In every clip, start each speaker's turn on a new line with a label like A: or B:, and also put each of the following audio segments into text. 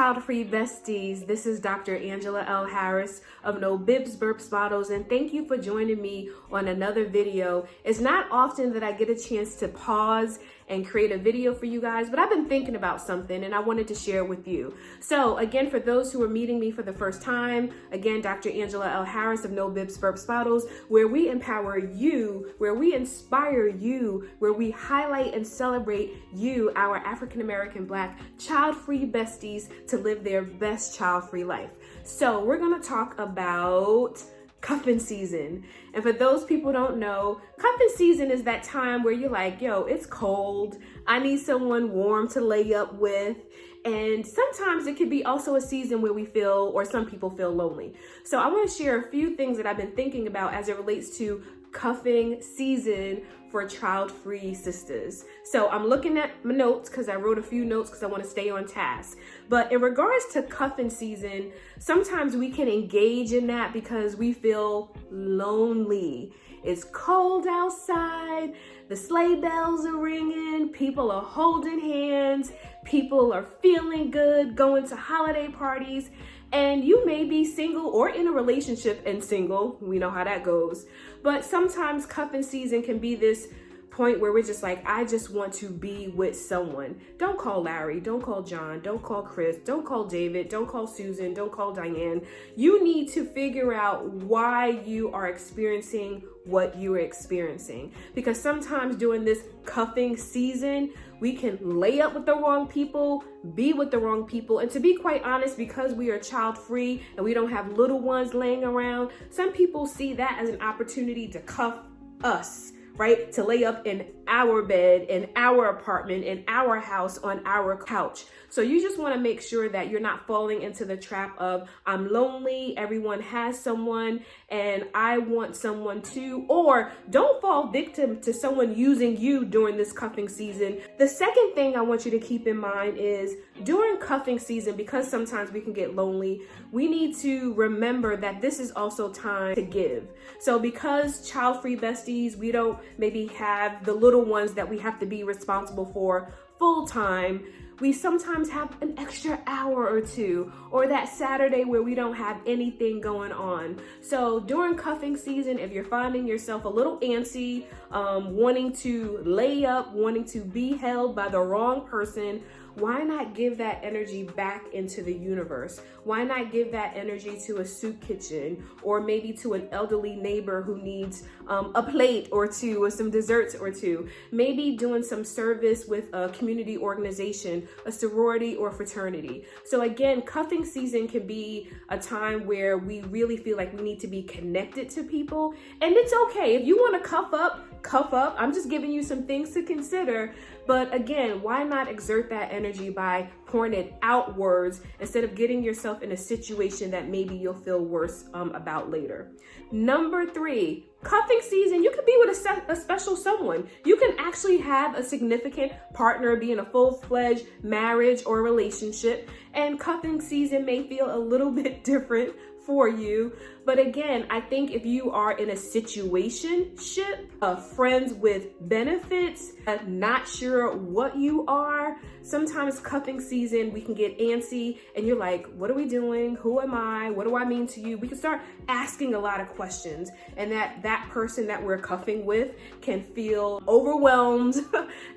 A: Childfree Besties. This is Dr. Angela L. Harris of No Bibs, Burps, Bottles, and thank you for joining me on another video. It's not often that I get a chance to pause and create a video for you guys, but I've been thinking about something and I wanted to share it with you. So again, for those who are meeting me for the first time, again, Dr. Angela L. Harris of No Bibs, Burps, Bottles, where we empower you, where we inspire you, where we highlight and celebrate you, our African-American Black child-free besties, to live their best child-free life. So we're gonna talk about cuffing season. And for those people who don't know, cuffing season is that time where you're like, yo, it's cold. I need someone warm to lay up with. And sometimes it could be also a season where we feel, or some people feel lonely. So I want to share a few things that I've been thinking about as it relates to cuffing season for child-free sisters. So I'm looking at my notes because I wrote a few notes because I want to stay on task. But in regards to cuffing season, sometimes we can engage in that because we feel lonely. It's cold outside, the sleigh bells are ringing, people are holding hands, people are feeling good, going to holiday parties, and you may be single or in a relationship and single. We know how that goes. But sometimes cuffing season can be this point where we're just like, I just want to be with someone. Don't call Larry, don't call John, don't call Chris, don't call David, don't call Susan, don't call Diane. You need to figure out why you are experiencing what you are experiencing. Because sometimes during this cuffing season, we can lay up with the wrong people, be with the wrong people. And to be quite honest, because we are child free and we don't have little ones laying around, some people see that as an opportunity to cuff us, right? To lay up in our bed, in our apartment, in our house, on our couch. So you just want to make sure that you're not falling into the trap of, I'm lonely, everyone has someone, and I want someone too. Or don't fall victim to someone using you during this cuffing season. The second thing I want you to keep in mind is during cuffing season, because sometimes we can get lonely, we need to remember that this is also time to give. So because child-free besties, we don't maybe have the little ones that we have to be responsible for full time, we sometimes have an extra hour or two, or that Saturday where we don't have anything going on. So during cuffing season, if you're finding yourself a little antsy, wanting to lay up, wanting to be held by the wrong person, why not give that energy back into the universe? Why not give that energy to a soup kitchen, or maybe to an elderly neighbor who needs a plate or two, or some desserts or two? Maybe doing some service with a community organization, a sorority or fraternity. So again, cuffing season can be a time where we really feel like we need to be connected to people. And it's okay. If you want to cuff up, cuff up. I'm just giving you some things to consider. But again, why not exert that energy by pouring it outwards instead of getting yourself in a situation that maybe you'll feel worse about later. Number 3, cuffing season, you could be with a special someone. You can actually have a significant partner, be in a full-fledged marriage or relationship, and cuffing season may feel a little bit different for you. But again, I think if you are in a situationship, friends with benefits, not sure what you are, sometimes cuffing season, we can get antsy and you're like, what are we doing? Who am I? What do I mean to you? We can start asking a lot of questions, and that person that we're cuffing with can feel overwhelmed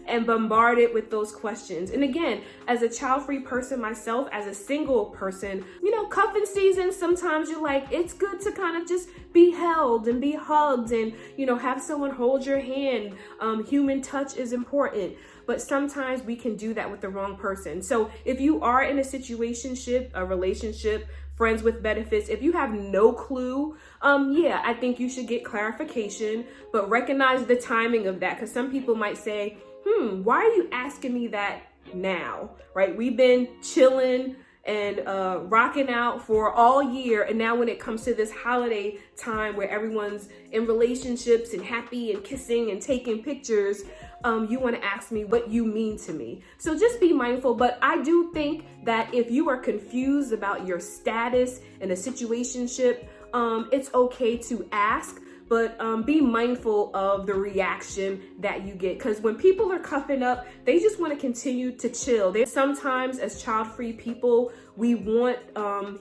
A: and bombarded with those questions. And again, as a child-free person myself, as a single person, you know, cuffing season, sometimes you're like, it's good to kind of just be held and be hugged and, you know, have someone hold your hand. Human touch is important, but sometimes we can do that with the wrong person. So if you are in a situationship, a relationship, friends with benefits, if you have no clue, yeah, I think you should get clarification, but recognize the timing of that. Because some people might say, why are you asking me that now, right? We've been chilling and rocking out for all year, and now when it comes to this holiday time where everyone's in relationships and happy and kissing and taking pictures, you want to ask me what you mean to me. So just be mindful. But I do think that if you are confused about your status in a situationship, it's okay to ask. but be mindful of the reaction that you get. Because when people are cuffing up, they just want to continue to chill. Sometimes as child-free people, we want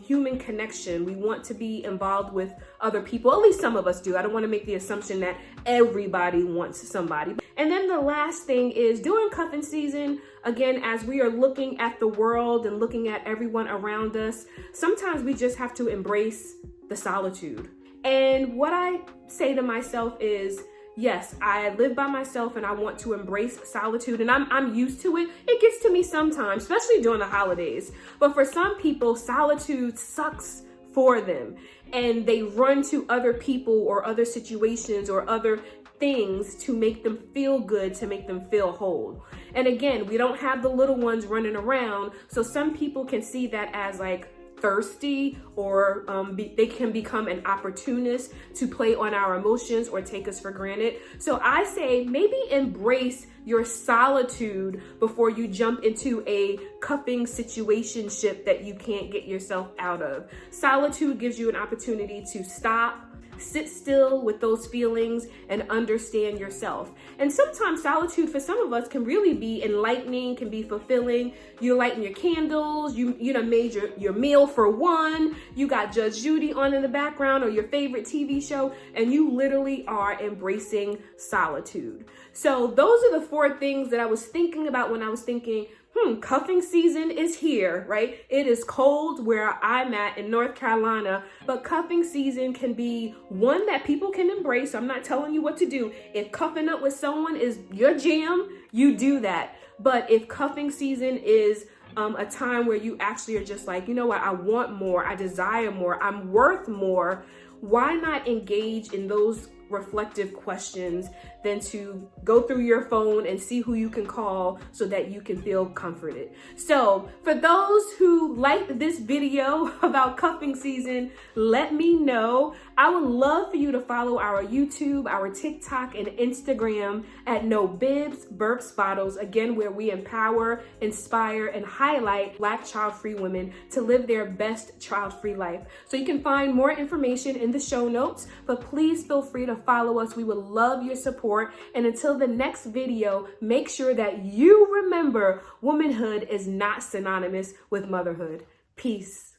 A: human connection. We want to be involved with other people. At least some of us do. I don't want to make the assumption that everybody wants somebody. And then the last thing is during cuffing season, again, as we are looking at the world and looking at everyone around us, sometimes we just have to embrace the solitude. And what I say to myself is, yes, I live by myself and I want to embrace solitude, and I'm used to it. It gets to me sometimes, especially during the holidays. But for some people, solitude sucks for them and they run to other people or other situations or other things to make them feel good, to make them feel whole. And again, we don't have the little ones running around. So some people can see that as like thirsty, or they can become an opportunist to play on our emotions or take us for granted. So I say maybe embrace your solitude before you jump into a cuffing situationship that you can't get yourself out of. Solitude gives you an opportunity to stop, sit still with those feelings, and understand yourself. And sometimes solitude for some of us can really be enlightening, can be fulfilling. You're lighting your candles, you done made your meal for one, you got Judge Judy on in the background or your favorite TV show, and you literally are embracing solitude. So those are the 4 things that I was thinking about when I was thinking, cuffing season is here, right? It is cold where I'm at in North Carolina, but cuffing season can be one that people can embrace. I'm not telling you what to do. If cuffing up with someone is your jam, you do that. But if cuffing season is a time where you actually are just like, you know what, I want more, I desire more, I'm worth more, why not engage in those reflective questions than to go through your phone and see who you can call so that you can feel comforted. So for those who liked this video about cuffing season, let me know. I would love for you to follow our YouTube, our TikTok, and Instagram at 𝐿𝐵ibs Burps Bottles, again, where we empower, inspire, and highlight Black child-free women to live their best child-free life. So you can find more information in the show notes, but please feel free to follow us. We would love your support. And until the next video, make sure that you remember womanhood is not synonymous with motherhood. Peace.